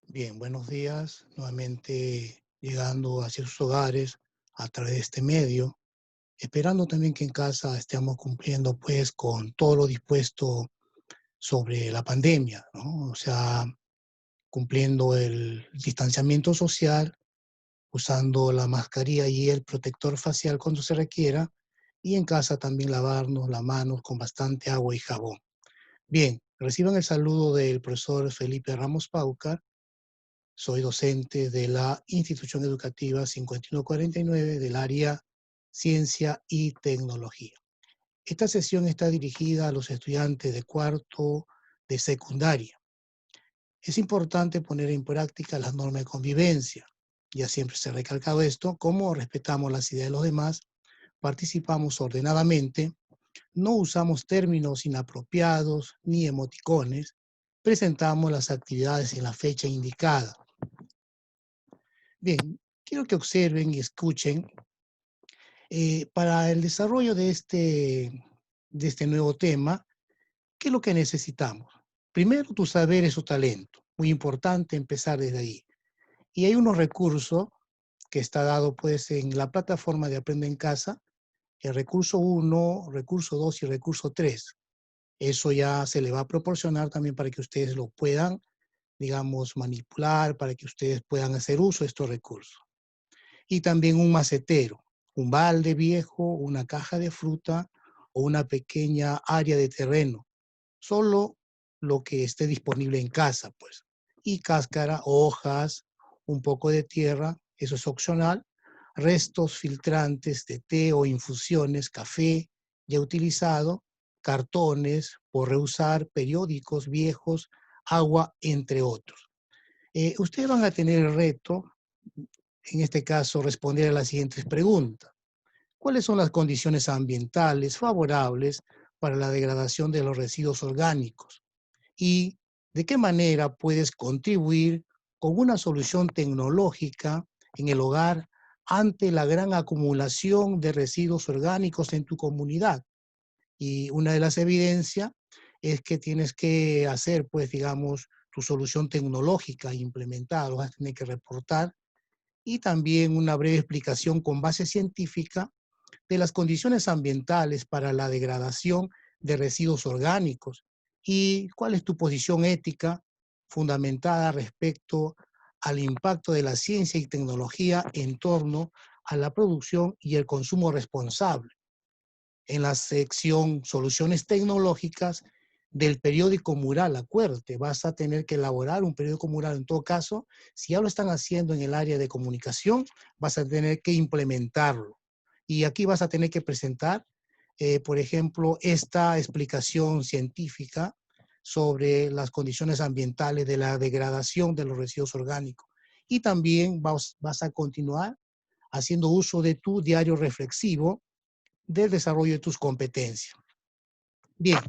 Bien, buenos días. Nuevamente llegando hacia sus hogares a través de este medio, esperando también que en casa estemos cumpliendo pues con todo lo dispuesto sobre la pandemia, ¿no? O sea, cumpliendo el distanciamiento social, usando la mascarilla y el protector facial cuando se requiera, y en casa también lavarnos las manos con bastante agua y jabón. Bien, reciban el saludo del profesor Felipe Ramos Paucar. Soy docente de la institución educativa 5149 del área Ciencia y Tecnología. Esta sesión está dirigida a los estudiantes de cuarto de secundaria. Es importante poner en práctica las normas de convivencia. Ya siempre se ha recalcado esto, cómo respetamos las ideas de los demás, participamos ordenadamente, no usamos términos inapropiados ni emoticones, presentamos las actividades en la fecha indicada. Bien, quiero que observen y escuchen, para el desarrollo de este nuevo tema, ¿qué es lo que necesitamos? Primero, tu saber es tu talento. Muy importante empezar desde ahí. Y hay unos recursos que está dado pues en la plataforma de Aprende en Casa, el recurso uno, recurso 2 y recurso 3. Eso ya se le va a proporcionar también para que ustedes lo puedan, digamos, manipular, para que ustedes puedan hacer uso de estos recursos. Y también un macetero, un balde viejo, una caja de fruta o una pequeña área de terreno. Solo lo que esté disponible en casa, pues. Y cáscara, hojas, un poco de tierra, eso es opcional. Restos filtrantes de té o infusiones, café ya utilizado, cartones por reusar, periódicos viejos, agua, entre otros. Ustedes van a tener el reto, en este caso, responder a las siguientes preguntas. ¿Cuáles son las condiciones ambientales favorables para la degradación de los residuos orgánicos? ¿Y de qué manera puedes contribuir con una solución tecnológica en el hogar ante la gran acumulación de residuos orgánicos en tu comunidad? Y una de las evidencias es que tienes que hacer, pues, digamos, tu solución tecnológica implementada, lo vas a tener que reportar, y también una breve explicación con base científica de las condiciones ambientales para la degradación de residuos orgánicos y cuál es tu posición ética fundamentada respecto al impacto de la ciencia y tecnología en torno a la producción y el consumo responsable. En la sección Soluciones Tecnológicas del periódico mural, acuérdate, vas a tener que elaborar un periódico mural. En todo caso, si ya lo están haciendo en el área de comunicación, vas a tener que implementarlo. Y aquí vas a tener que presentar, por ejemplo, esta explicación científica sobre las condiciones ambientales de la degradación de los residuos orgánicos. Y también vas a continuar haciendo uso de tu diario reflexivo del desarrollo de tus competencias. Bien,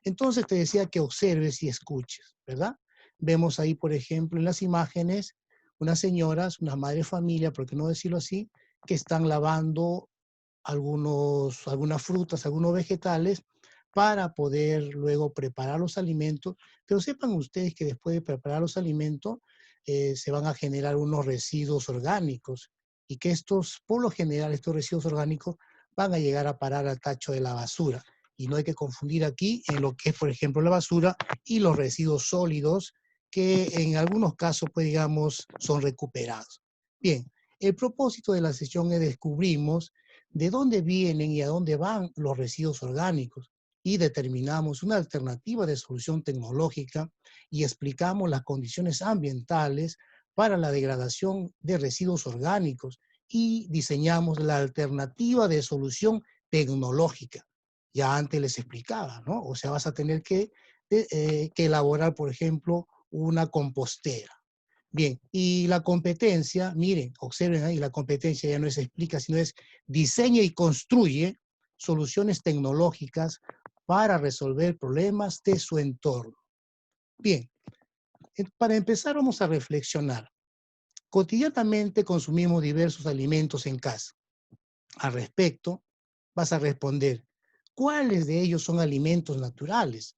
entonces te decía que observes y escuches, ¿verdad? Vemos ahí, por ejemplo, en las imágenes, unas señoras, una madre de familia, por qué no decirlo así, que están lavando algunas frutas, algunos vegetales, para poder luego preparar los alimentos. Pero sepan ustedes que después de preparar los alimentos, se van a generar unos residuos orgánicos y que estos, por lo general, estos residuos orgánicos van a llegar a parar al tacho de la basura. Y no hay que confundir aquí en lo que es, por ejemplo, la basura y los residuos sólidos que en algunos casos, pues digamos, son recuperados. Bien, el propósito de la sesión es descubrimos de dónde vienen y a dónde van los residuos orgánicos y determinamos una alternativa de solución tecnológica y explicamos las condiciones ambientales para la degradación de residuos orgánicos y diseñamos la alternativa de solución tecnológica. Ya antes les explicaba, ¿no? O sea, vas a tener que elaborar, por ejemplo, una compostera. Bien, y la competencia, miren, observen ahí, la competencia ya no es explica, sino es diseña y construye soluciones tecnológicas para resolver problemas de su entorno. Bien, para empezar vamos a reflexionar. Cotidianamente consumimos diversos alimentos en casa. Al respecto, vas a responder, ¿cuáles de ellos son alimentos naturales?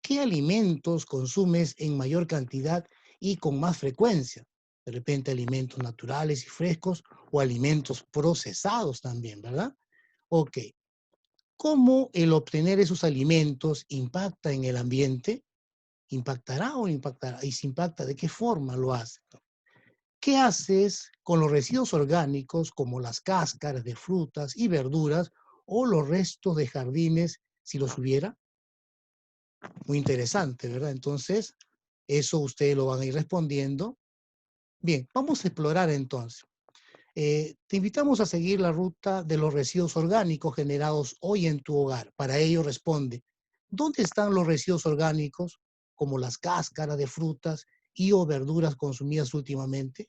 ¿Qué alimentos consumes en mayor cantidad y con más frecuencia. De repente alimentos naturales y frescos o alimentos procesados también, ¿verdad? Ok. ¿Cómo el obtener esos alimentos impacta en el ambiente? ¿Impactará o no impactará? Y si impacta, ¿de qué forma lo hace? ¿Qué haces con los residuos orgánicos como las cáscaras de frutas y verduras o los restos de jardines si los hubiera? Muy interesante, ¿verdad? Entonces, eso ustedes lo van a ir respondiendo. Bien, vamos a explorar entonces. Te invitamos a seguir la ruta de los residuos orgánicos generados hoy en tu hogar. Para ello responde, ¿dónde están los residuos orgánicos como las cáscaras de frutas y o verduras consumidas últimamente?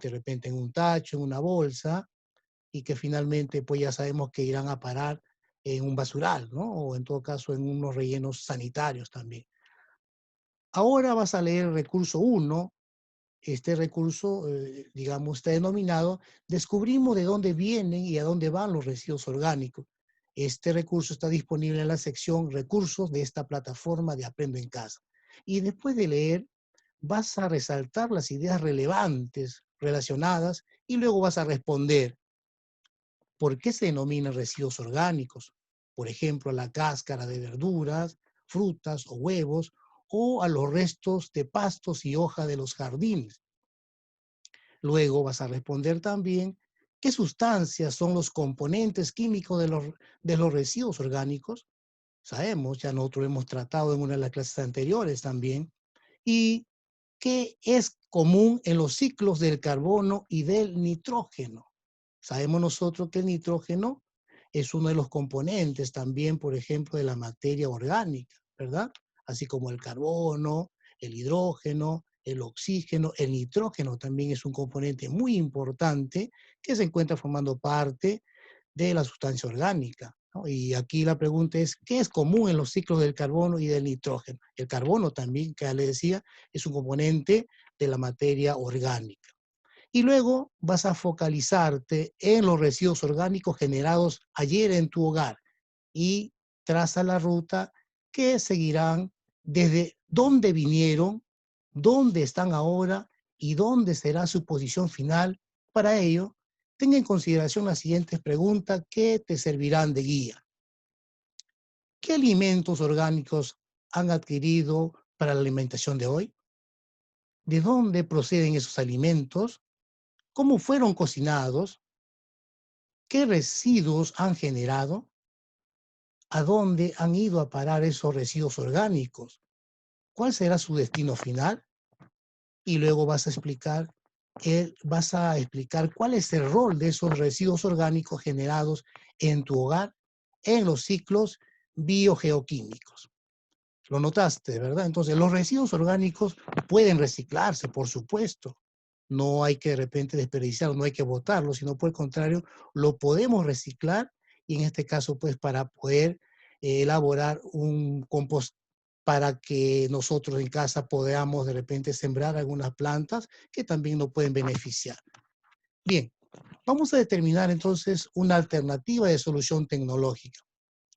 De repente en un tacho, en una bolsa, y que finalmente pues ya sabemos que irán a parar en un basural, ¿no? O en todo caso en unos rellenos sanitarios también. Ahora vas a leer el recurso uno. Este recurso, digamos, está denominado Descubrimos de dónde vienen y a dónde van los residuos orgánicos. Este recurso está disponible en la sección Recursos de esta plataforma de Aprendo en Casa. Y después de leer, vas a resaltar las ideas relevantes relacionadas y luego vas a responder por qué se denominan residuos orgánicos. Por ejemplo, a la cáscara de verduras, frutas o huevos, o a los restos de pastos y hojas de los jardines. Luego vas a responder también qué sustancias son los componentes químicos de los residuos orgánicos. Sabemos, ya nosotros hemos tratado en una de las clases anteriores también. Y qué es común en los ciclos del carbono y del nitrógeno. Sabemos nosotros que el nitrógeno es uno de los componentes también, por ejemplo, de la materia orgánica, ¿verdad? Así como el carbono, el hidrógeno, el oxígeno, el nitrógeno también es un componente muy importante que se encuentra formando parte de la sustancia orgánica, ¿no? Y aquí la pregunta es, ¿qué es común en los ciclos del carbono y del nitrógeno? El carbono también, que ya le decía, es un componente de la materia orgánica. Y luego vas a focalizarte en los residuos orgánicos generados ayer en tu hogar y traza la ruta que seguirán desde dónde vinieron, dónde están ahora y dónde será su posición final. Para ello, tenga en consideración las siguientes preguntas que te servirán de guía. ¿Qué alimentos orgánicos han adquirido para la alimentación de hoy? ¿De dónde proceden esos alimentos? ¿Cómo fueron cocinados? ¿Qué residuos han generado? ¿A dónde han ido a parar esos residuos orgánicos? ¿Cuál será su destino final? Y luego vas a explicar cuál es el rol de esos residuos orgánicos generados en tu hogar en los ciclos biogeoquímicos. Lo notaste, ¿verdad? Entonces, los residuos orgánicos pueden reciclarse, por supuesto. No hay que de repente desperdiciarlo, no hay que botarlo, sino por el contrario, lo podemos reciclar y en este caso, pues, para poder elaborar un compost para que nosotros en casa podamos de repente sembrar algunas plantas que también nos pueden beneficiar. Bien, vamos a determinar entonces una alternativa de solución tecnológica.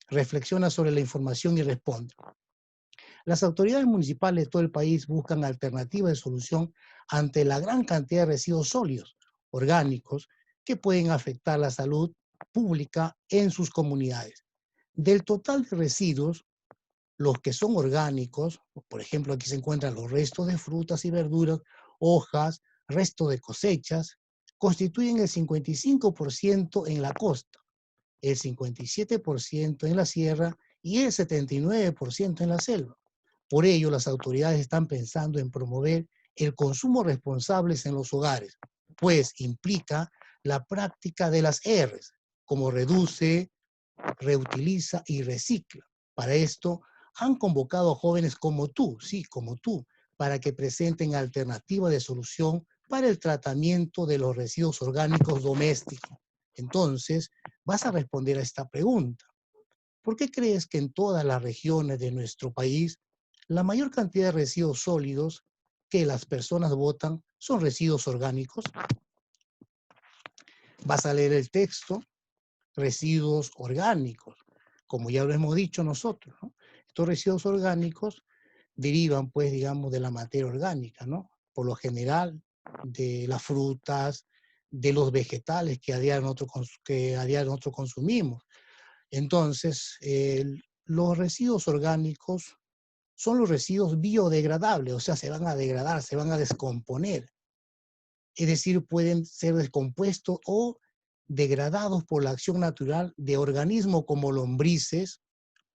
Reflexiona sobre la información y responde. Las autoridades municipales de todo el país buscan alternativas de solución ante la gran cantidad de residuos sólidos, orgánicos, que pueden afectar la salud pública en sus comunidades. Del total de residuos, los que son orgánicos, por ejemplo, aquí se encuentran los restos de frutas y verduras, hojas, restos de cosechas, constituyen el 55% en la costa, el 57% en la sierra y el 79% en la selva. Por ello, las autoridades están pensando en promover el consumo responsable en los hogares, pues implica la práctica de las R's, como reduce, reutiliza y recicla. Para esto, han convocado a jóvenes como tú, sí, como tú, para que presenten alternativas de solución para el tratamiento de los residuos orgánicos domésticos. Entonces, vas a responder a esta pregunta. ¿Por qué crees que en todas las regiones de nuestro país la mayor cantidad de residuos sólidos que las personas botan son residuos orgánicos? Vas a leer el texto, residuos orgánicos, como ya lo hemos dicho nosotros, ¿no? Estos residuos orgánicos derivan, pues, digamos, de la materia orgánica, ¿no? Por lo general, de las frutas, de los vegetales que a diario nosotros consumimos. Entonces, los residuos orgánicos son los residuos biodegradables, o sea, se van a degradar, se van a descomponer. Es decir, pueden ser descompuestos o degradados por la acción natural de organismos como lombrices,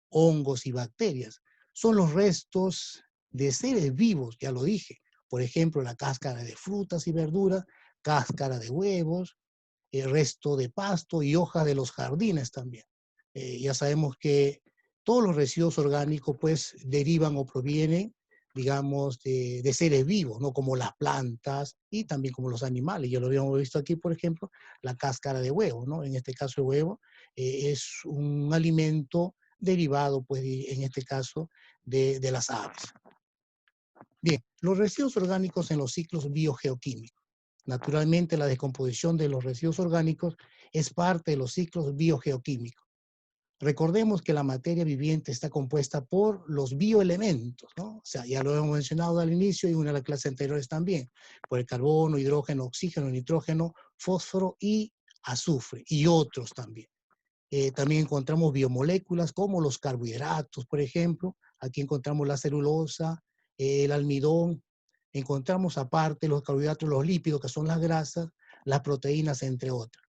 hongos y bacterias. Son los restos de seres vivos, ya lo dije. Por ejemplo, la cáscara de frutas y verduras, cáscara de huevos, el resto de pasto y hojas de los jardines también. Ya sabemos que todos los residuos orgánicos pues derivan o provienen, digamos, de seres vivos, ¿no? Como las plantas y también como los animales. Ya lo habíamos visto aquí, por ejemplo, la cáscara de huevo, ¿no? En este caso el huevo es un alimento derivado, pues, en este caso, de las aves. Bien, los residuos orgánicos en los ciclos biogeoquímicos. Naturalmente, la descomposición de los residuos orgánicos es parte de los ciclos biogeoquímicos. Recordemos que la materia viviente está compuesta por los bioelementos, ¿no? O sea, ya lo hemos mencionado al inicio y en una de las clases anteriores también, por el carbono, hidrógeno, oxígeno, nitrógeno, fósforo y azufre, y otros también. También encontramos biomoléculas como los carbohidratos, por ejemplo. Aquí encontramos la celulosa, el almidón. Encontramos aparte los carbohidratos, los lípidos, que son las grasas, las proteínas, entre otras.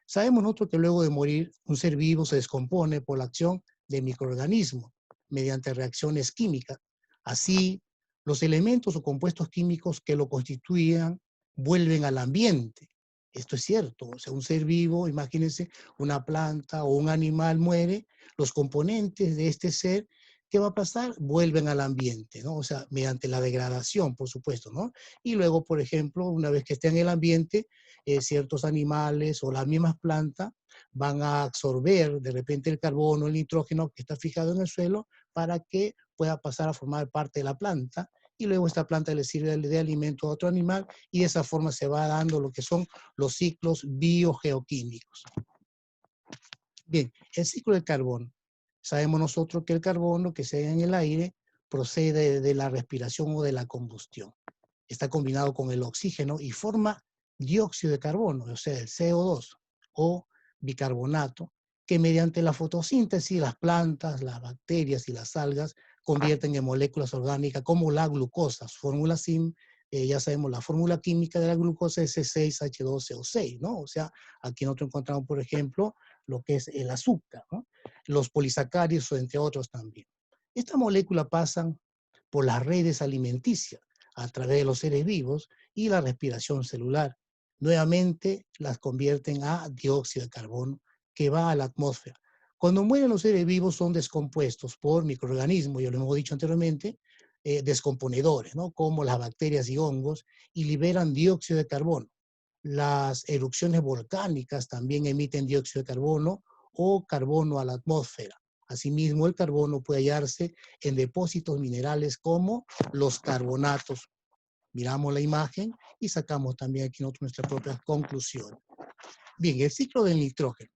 Sabemos nosotros que luego de morir, un ser vivo se descompone por la acción de microorganismos mediante reacciones químicas. Así, los elementos o compuestos químicos que lo constituían vuelven al ambiente. Esto es cierto. O sea, un ser vivo, imagínense, una planta o un animal muere, los componentes de este ser, ¿qué va a pasar? Vuelven al ambiente, ¿no? O sea, mediante la degradación, por supuesto, ¿no? Y luego, por ejemplo, una vez que esté en el ambiente, ciertos animales o las mismas plantas van a absorber de repente el carbono, el nitrógeno que está fijado en el suelo para que pueda pasar a formar parte de la planta y luego esta planta le sirve de alimento a otro animal y de esa forma se va dando lo que son los ciclos biogeoquímicos. Bien, el ciclo del carbono. Sabemos nosotros que el carbono que se da en el aire procede de la respiración o de la combustión. Está combinado con el oxígeno y forma dióxido de carbono, o sea, el CO2 o bicarbonato, que mediante la fotosíntesis las plantas, las bacterias y las algas convierten en moléculas orgánicas como la glucosa. Su fórmula SIM, ya sabemos, la fórmula química de la glucosa es C6H12O6, ¿no? O sea, aquí nosotros encontramos, por ejemplo, lo que es el azúcar, ¿no? Los polisacáridos, entre otros también. Estas moléculas pasan por las redes alimenticias a través de los seres vivos y la respiración celular. Nuevamente las convierten a dióxido de carbono que va a la atmósfera. Cuando mueren los seres vivos son descompuestos por microorganismos, ya lo hemos dicho anteriormente, descomponedores, ¿no? Como las bacterias y hongos, y liberan dióxido de carbono. Las erupciones volcánicas también emiten dióxido de carbono o carbono a la atmósfera. Asimismo, el carbono puede hallarse en depósitos minerales como los carbonatos. Miramos la imagen y sacamos también aquí nuestras propias conclusiones. Bien, el ciclo del nitrógeno.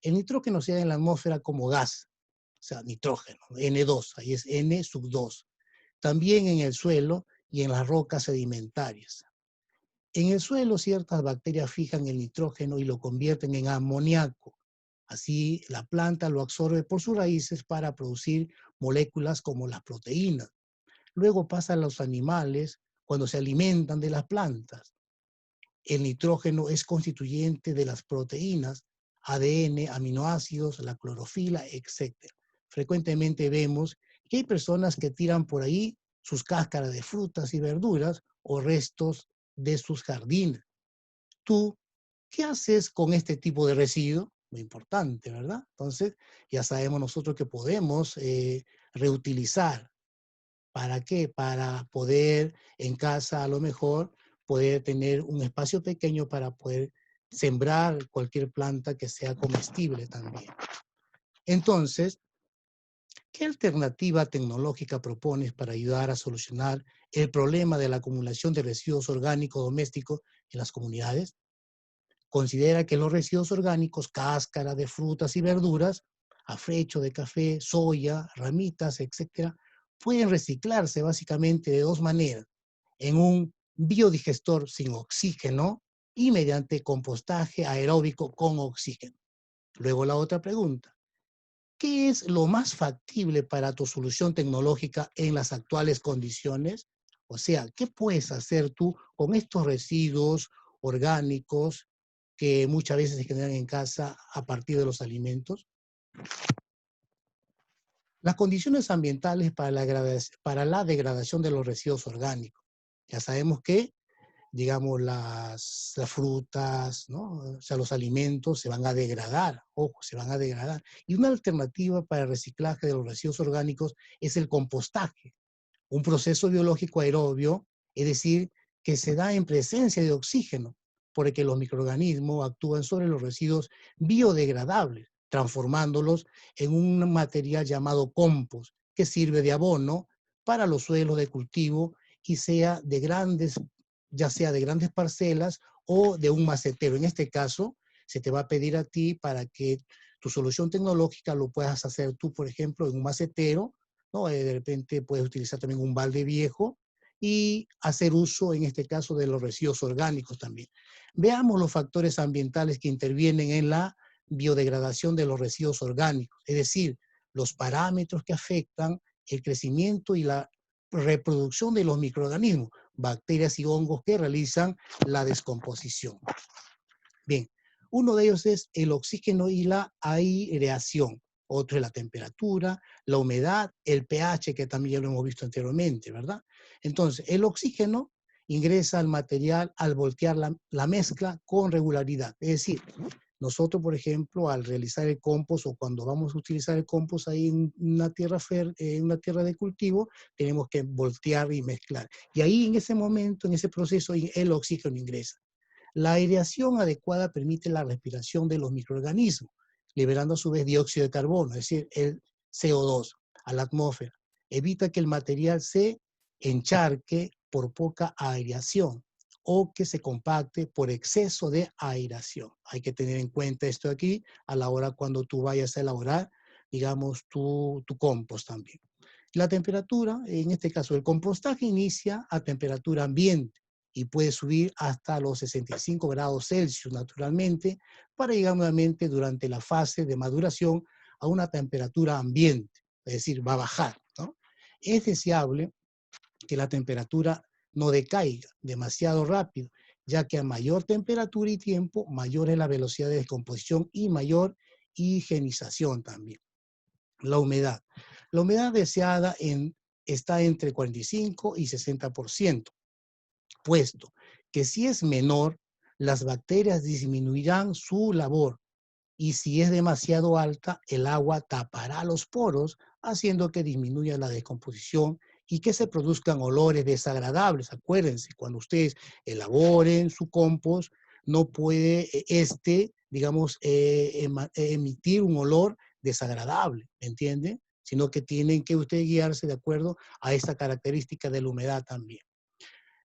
El nitrógeno se da en la atmósfera como gas, o sea, nitrógeno, N2, ahí es N sub 2. También en el suelo y en las rocas sedimentarias. En el suelo ciertas bacterias fijan el nitrógeno y lo convierten en amoníaco. Así la planta lo absorbe por sus raíces para producir moléculas como las proteínas. Luego pasa a los animales cuando se alimentan de las plantas. El nitrógeno es constituyente de las proteínas, ADN, aminoácidos, la clorofila, etc. Frecuentemente vemos que hay personas que tiran por ahí sus cáscaras de frutas y verduras o restos de sus jardines. ¿Tú qué haces con este tipo de residuo? Muy importante, ¿verdad? Entonces, ya sabemos nosotros que podemos reutilizar. ¿Para qué? Para poder en casa a lo mejor poder tener un espacio pequeño para poder sembrar cualquier planta que sea comestible también. Entonces, ¿qué alternativa tecnológica propones para ayudar a solucionar el problema de la acumulación de residuos orgánicos domésticos en las comunidades? Considera que los residuos orgánicos, cáscara de frutas y verduras, afrecho de café, soya, ramitas, etcétera, pueden reciclarse básicamente de dos maneras: en un biodigestor sin oxígeno y mediante compostaje aeróbico con oxígeno. Luego la otra pregunta: ¿qué es lo más factible para tu solución tecnológica en las actuales condiciones? O sea, ¿qué puedes hacer tú con estos residuos orgánicos que muchas veces se generan en casa a partir de los alimentos? Las condiciones ambientales para la degradación de los residuos orgánicos. Ya sabemos que, digamos, las frutas, ¿no? O sea, los alimentos se van a degradar, ojo, se van a degradar. Y una alternativa para el reciclaje de los residuos orgánicos es el compostaje, un proceso biológico aerobio, es decir, que se da en presencia de oxígeno, porque los microorganismos actúan sobre los residuos biodegradables, transformándolos en un material llamado compost, que sirve de abono para los suelos de cultivo y sea de grandes, ya sea de grandes parcelas o de un macetero. En este caso, se te va a pedir a ti para que tu solución tecnológica lo puedas hacer tú, por ejemplo, en un macetero, ¿no? De repente puedes utilizar también un balde viejo y hacer uso, en este caso, de los residuos orgánicos también. Veamos los factores ambientales que intervienen en la biodegradación de los residuos orgánicos, es decir, los parámetros que afectan el crecimiento y la reproducción de los microorganismos, bacterias y hongos que realizan la descomposición. Bien, uno de ellos es el oxígeno y la aireación. Otro es la temperatura, la humedad, el pH, que también ya lo hemos visto anteriormente, ¿verdad? Entonces, el oxígeno ingresa al material al voltear la mezcla con regularidad. Es decir, nosotros, por ejemplo, al realizar el compost o cuando vamos a utilizar el compost ahí en una tierra de cultivo, tenemos que voltear y mezclar. Y ahí en ese momento, en ese proceso, el oxígeno ingresa. La aireación adecuada permite la respiración de los microorganismos, liberando a su vez dióxido de carbono, es decir, el CO2 a la atmósfera. Evita que el material se encharque por poca aireación o que se compacte por exceso de aireación. Hay que tener en cuenta esto aquí a la hora cuando tú vayas a elaborar, digamos, tu compost también. La temperatura, en este caso el compostaje, inicia a temperatura ambiente y puede subir hasta los 65 grados Celsius naturalmente para llegar nuevamente durante la fase de maduración a una temperatura ambiente, es decir, va a bajar, ¿no? Es deseable que la temperatura no decaiga demasiado rápido, ya que a mayor temperatura y tiempo, mayor es la velocidad de descomposición y mayor higienización también. La humedad. La humedad deseada está entre 45 y 60%, puesto que si es menor, las bacterias disminuirán su labor y si es demasiado alta, el agua tapará los poros, haciendo que disminuya la descomposición y que se produzcan olores desagradables. Acuérdense, cuando ustedes elaboren su compost, no puede digamos, emitir un olor desagradable, ¿entienden? Sino que tienen que ustedes guiarse de acuerdo a esta característica de la humedad también.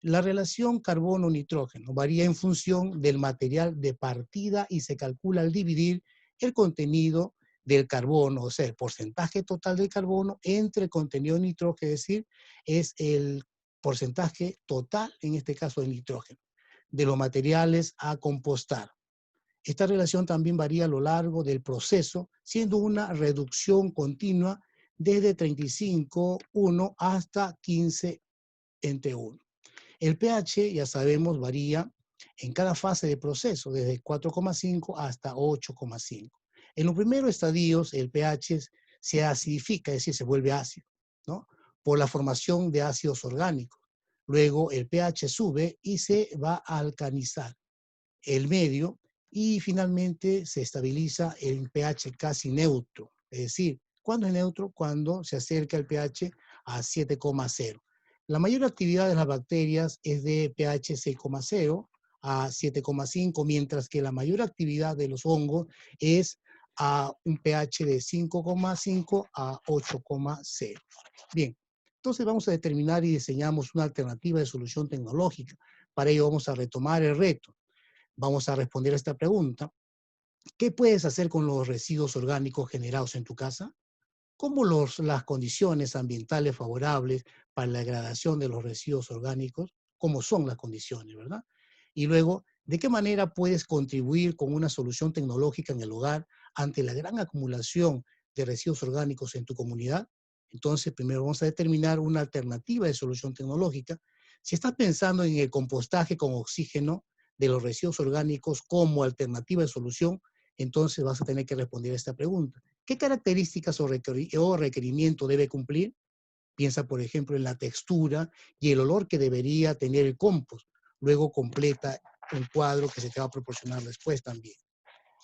La relación carbono-nitrógeno varía en función del material de partida y se calcula al dividir el contenido del carbono, o sea, el porcentaje total del carbono entre el contenido de nitrógeno, es decir, es el porcentaje total, en este caso de nitrógeno, de los materiales a compostar. Esta relación también varía a lo largo del proceso, siendo una reducción continua desde 35,1 hasta 15 entre 1. El pH, ya sabemos, varía en cada fase de proceso, desde 4,5 hasta 8,5. En los primeros estadios, el pH se acidifica, es decir, se vuelve ácido, ¿no? Por la formación de ácidos orgánicos. Luego el pH sube y se va a alcanizar el medio y finalmente se estabiliza en pH casi neutro. Es decir, ¿cuándo es neutro? Cuando se acerca el pH a 7,0. La mayor actividad de las bacterias es de pH 6,0 a 7,5, mientras que la mayor actividad de los hongos es a un pH de 5,5 a 8,0. Bien, entonces vamos a determinar y diseñamos una alternativa de solución tecnológica. Para ello vamos a retomar el reto. Vamos a responder a esta pregunta. ¿Qué puedes hacer con los residuos orgánicos generados en tu casa? como las condiciones ambientales favorables para la degradación de los residuos orgánicos, cómo son las condiciones, ¿verdad? Y luego, ¿de qué manera puedes contribuir con una solución tecnológica en el hogar ante la gran acumulación de residuos orgánicos en tu comunidad? Entonces, primero vamos a determinar una alternativa de solución tecnológica. Si estás pensando en el compostaje con oxígeno de los residuos orgánicos como alternativa de solución, entonces vas a tener que responder a esta pregunta. ¿Qué características o requerimiento debe cumplir? Piensa, por ejemplo, en la textura y el olor que debería tener el compost. Luego completa un cuadro que se te va a proporcionar después también.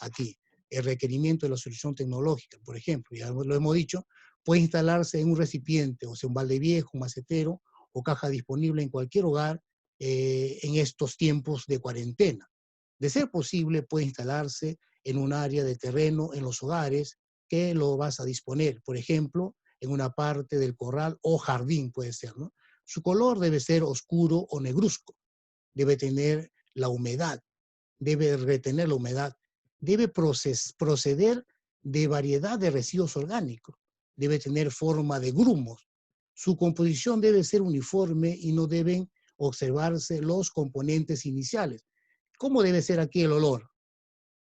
Aquí, el requerimiento de la solución tecnológica, por ejemplo, ya lo hemos dicho, puede instalarse en un recipiente, o sea, un balde viejo, un macetero o caja disponible en cualquier hogar en estos tiempos de cuarentena. De ser posible, puede instalarse en un área de terreno en los hogares que lo vas a disponer, por ejemplo, en una parte del corral o jardín puede ser, ¿no? Su color debe ser oscuro o negruzco, debe tener la humedad, debe retener la humedad, debe proceder de variedad de residuos orgánicos, debe tener forma de grumos, su composición debe ser uniforme y no deben observarse los componentes iniciales. ¿Cómo debe ser aquí el olor?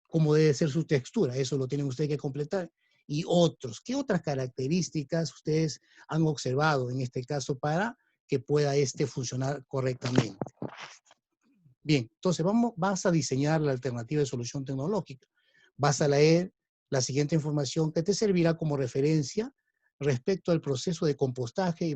¿Cómo debe ser su textura? Eso lo tienen ustedes que completar. Y otros, ¿qué otras características ustedes han observado en este caso para que pueda este funcionar correctamente? Bien, entonces vas a diseñar la alternativa de solución tecnológica. Vas a leer la siguiente información que te servirá como referencia respecto al proceso de compostaje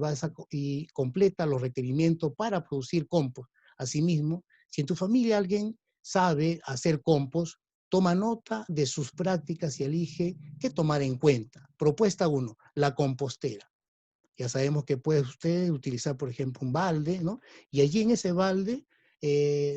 y completa los requerimientos para producir compost. Asimismo, si en tu familia alguien sabe hacer compost, toma nota de sus prácticas y elige qué tomar en cuenta. Propuesta 1, la compostera. Ya sabemos que puede usted utilizar, por ejemplo, un balde, ¿no? Y allí en ese balde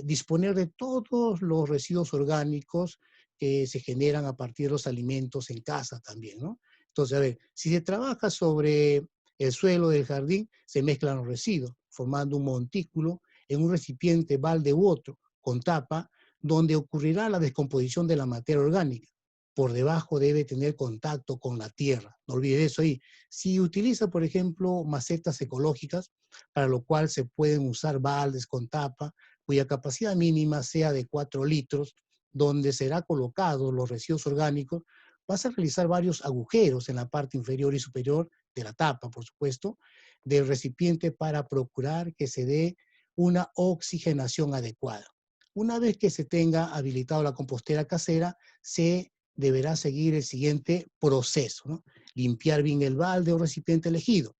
disponer de todos los residuos orgánicos que se generan a partir de los alimentos en casa también, ¿no? Entonces, a ver, si se trabaja sobre el suelo del jardín, se mezclan los residuos, formando un montículo en un recipiente, balde u otro, con tapa, donde ocurrirá la descomposición de la materia orgánica. Por debajo debe tener contacto con la tierra. No olvide eso ahí. Si utiliza, por ejemplo, macetas ecológicas, para lo cual se pueden usar baldes con tapa, cuya capacidad mínima sea de 4 litros, donde será colocado los residuos orgánicos, vas a realizar varios agujeros en la parte inferior y superior de la tapa, por supuesto, del recipiente para procurar que se dé una oxigenación adecuada. Una vez que se tenga habilitado la compostera casera, se deberá seguir el siguiente proceso, ¿no? Limpiar bien el balde o recipiente elegido,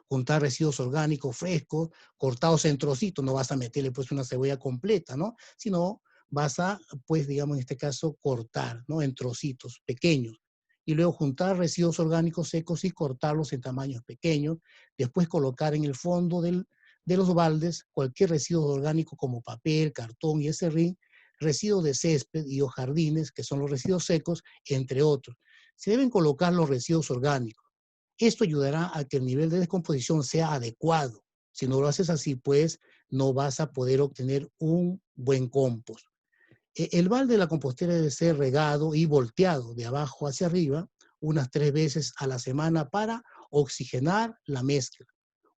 juntar residuos orgánicos frescos, cortados en trocitos, no vas a meterle pues una cebolla completa, ¿no? Sino vas a, pues digamos en este caso, cortar, ¿no? En trocitos pequeños. Y luego juntar residuos orgánicos secos y cortarlos en tamaños pequeños. Después colocar en el fondo de los baldes cualquier residuo orgánico como papel, cartón y acerrín, residuos de césped y o jardines, que son los residuos secos, entre otros. Se deben colocar los residuos orgánicos. Esto ayudará a que el nivel de descomposición sea adecuado. Si no lo haces así, pues no vas a poder obtener un buen compost. El balde de la compostera debe ser regado y volteado de abajo hacia arriba unas 3 veces a la semana para oxigenar la mezcla.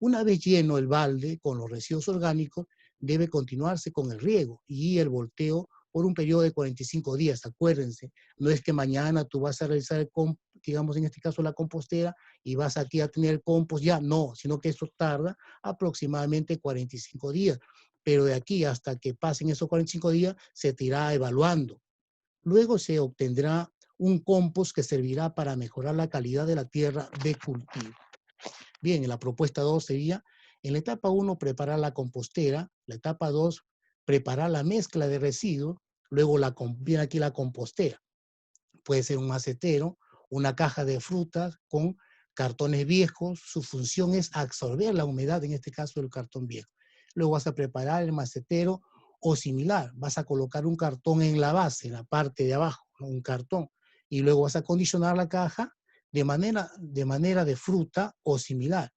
Una vez lleno el balde con los residuos orgánicos, debe continuarse con el riego y el volteo por un periodo de 45 días. Acuérdense, no es que mañana tú vas a realizar, digamos en este caso la compostera, y vas aquí a tener compost ya, no, sino que esto tarda aproximadamente 45 días. Pero de aquí hasta que pasen esos 45 días, se te irá evaluando. Luego se obtendrá un compost que servirá para mejorar la calidad de la tierra de cultivo. Bien, en la propuesta 2 sería, en la etapa 1, preparar la compostera, la etapa 2, preparar la mezcla de residuos, luego viene aquí la compostera. Puede ser un macetero, una caja de frutas con cartones viejos, su función es absorber la humedad, en este caso del cartón viejo. Luego vas a preparar el macetero o similar, vas a colocar un cartón en la base, en la parte de abajo, ¿no? Un cartón, y luego vas a acondicionar la caja de manera de fruta o similar.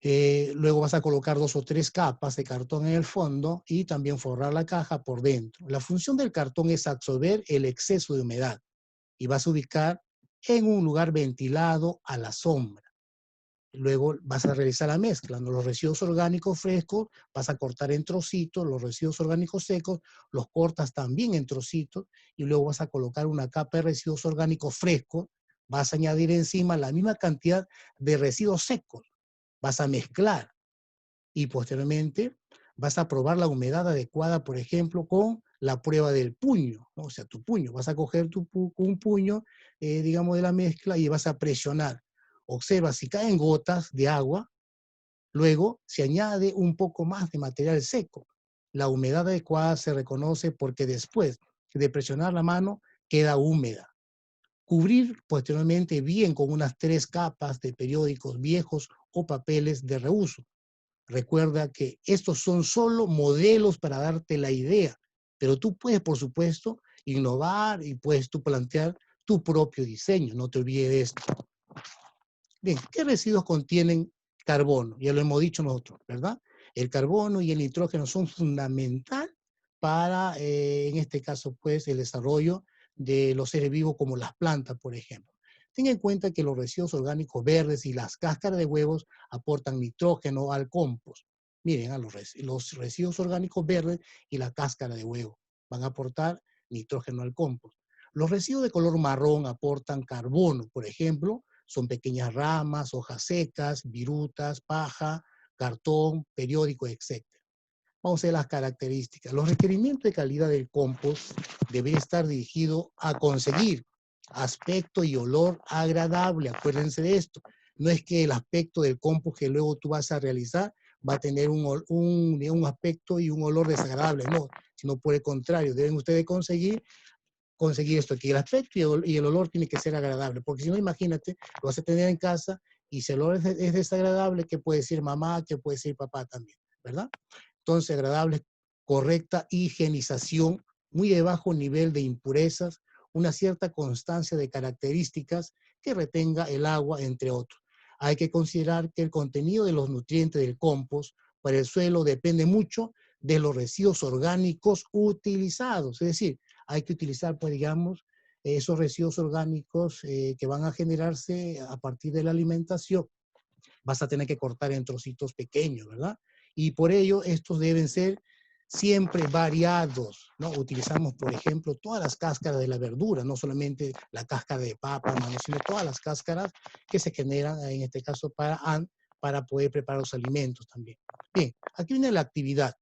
Luego vas a colocar 2 o 3 capas de cartón en el fondo y también forrar la caja por dentro. La función del cartón es absorber el exceso de humedad y vas a ubicar en un lugar ventilado a la sombra. Luego vas a realizar la mezcla, ¿no? Los residuos orgánicos frescos vas a cortar en trocitos, los residuos orgánicos secos los cortas también en trocitos y luego vas a colocar una capa de residuos orgánicos frescos, vas a añadir encima la misma cantidad de residuos secos, vas a mezclar y posteriormente vas a probar la humedad adecuada, por ejemplo, con la prueba del puño, ¿no? O sea, tu puño. Vas a coger un puño, digamos, de la mezcla y vas a presionar. Observa si caen gotas de agua, luego se añade un poco más de material seco. La humedad adecuada se reconoce porque después de presionar la mano queda húmeda. Cubrir posteriormente bien con unas 3 capas de periódicos viejos o papeles de reuso. Recuerda que estos son solo modelos para darte la idea, pero tú puedes, por supuesto, innovar y puedes tú plantear tu propio diseño. No te olvides de esto. Bien, ¿qué residuos contienen carbono? Ya lo hemos dicho nosotros, ¿verdad? El carbono y el nitrógeno son fundamental para, en este caso, pues, el desarrollo de los seres vivos como las plantas, por ejemplo. Ten en cuenta que los residuos orgánicos verdes y las cáscaras de huevos aportan nitrógeno al compost. Miren, los residuos orgánicos verdes y la cáscara de huevo van a aportar nitrógeno al compost. Los residuos de color marrón aportan carbono, por ejemplo, son pequeñas ramas, hojas secas, virutas, paja, cartón, periódico, etc. Vamos a ver las características. Los requerimientos de calidad del compost deben estar dirigidos a conseguir aspecto y olor agradable. Acuérdense de esto. No es que el aspecto del compost que luego tú vas a realizar va a tener un aspecto y un olor desagradable, no, sino por el contrario, deben ustedes conseguir esto, que el aspecto y el olor tiene que ser agradable, porque si no, imagínate, lo vas a tener en casa y si el olor es desagradable, ¿qué puede decir mamá? ¿Qué puede decir papá también? ¿Verdad? Entonces, agradable, correcta higienización, muy de bajo nivel de impurezas, una cierta constancia de características que retenga el agua, entre otros. Hay que considerar que el contenido de los nutrientes del compost para el suelo depende mucho de los residuos orgánicos utilizados, es decir, hay que utilizar, pues, digamos, esos residuos orgánicos que van a generarse a partir de la alimentación. Vas a tener que cortar en trocitos pequeños, ¿verdad? Y por ello, estos deben ser siempre variados, ¿no? Utilizamos, por ejemplo, todas las cáscaras de la verdura, no solamente la cáscara de papa, mano, sino todas las cáscaras que se generan, en este caso, para poder preparar los alimentos también. Bien, aquí viene la actividad.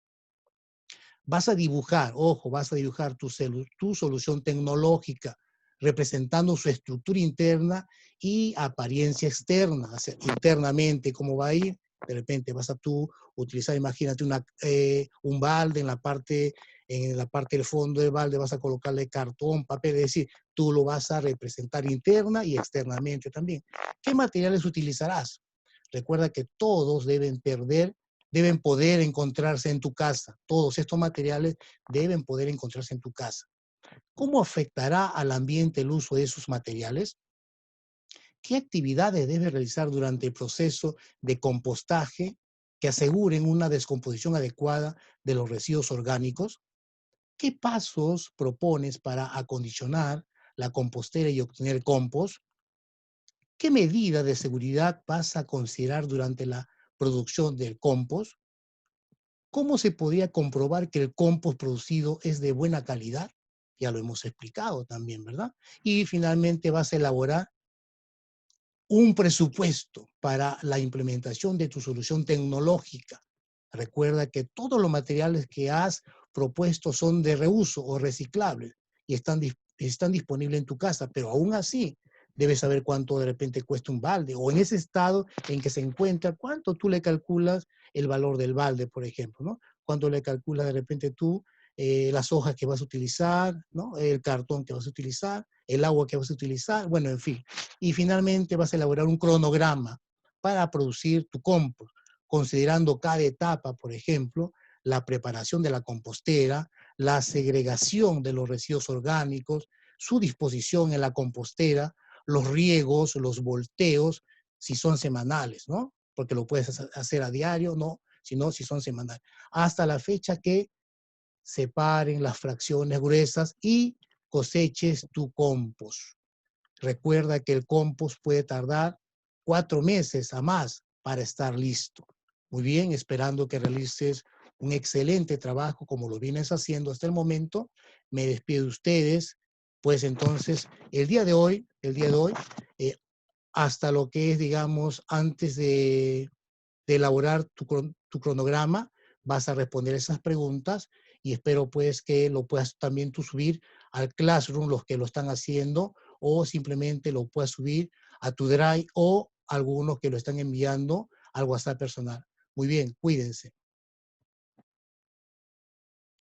Vas a dibujar, ojo, vas a dibujar tu solución tecnológica, representando su estructura interna y apariencia externa, o sea, internamente, cómo va a ir. De repente vas a tú utilizar, imagínate un balde en la parte del fondo del balde vas a colocarle cartón, papel, es decir, tú lo vas a representar interna y externamente también. ¿Qué materiales utilizarás? Recuerda que todos deben poder encontrarse en tu casa. Todos estos materiales deben poder encontrarse en tu casa. ¿Cómo afectará al ambiente el uso de esos materiales? ¿Qué actividades debes realizar durante el proceso de compostaje que aseguren una descomposición adecuada de los residuos orgánicos? ¿Qué pasos propones para acondicionar la compostera y obtener compost? ¿Qué medidas de seguridad vas a considerar durante la producción del compost? ¿Cómo se podría comprobar que el compost producido es de buena calidad? Ya lo hemos explicado también, ¿verdad? Y finalmente vas a elaborar un presupuesto para la implementación de tu solución tecnológica. Recuerda que todos los materiales que has propuesto son de reuso o reciclables y están disponibles en tu casa, pero aún así debes saber cuánto de repente cuesta un balde o en ese estado en que se encuentra, cuánto tú le calculas el valor del balde, por ejemplo, ¿no? Cuánto le calculas de repente tú las hojas que vas a utilizar, ¿no? El cartón que vas a utilizar, el agua que vas a utilizar, bueno, en fin. Y finalmente vas a elaborar un cronograma para producir tu compost, considerando cada etapa, por ejemplo, la preparación de la compostera, la segregación de los residuos orgánicos, su disposición en la compostera, los riegos, los volteos, si son semanales, ¿no? Porque lo puedes hacer a diario, no, sino si son semanales. Hasta la fecha que separen las fracciones gruesas y coseches tu compost. Recuerda que el compost puede tardar 4 meses a más para estar listo. Muy bien, esperando que realices un excelente trabajo como lo vienes haciendo hasta el momento. Me despido de ustedes. Pues entonces, el día de hoy, eh, hasta lo que es, digamos, antes de elaborar tu cronograma, vas a responder esas preguntas y espero pues que lo puedas también tú subir al Classroom, los que lo están haciendo, o simplemente lo puedas subir a tu Drive o algunos que lo están enviando al WhatsApp personal. Muy bien, cuídense.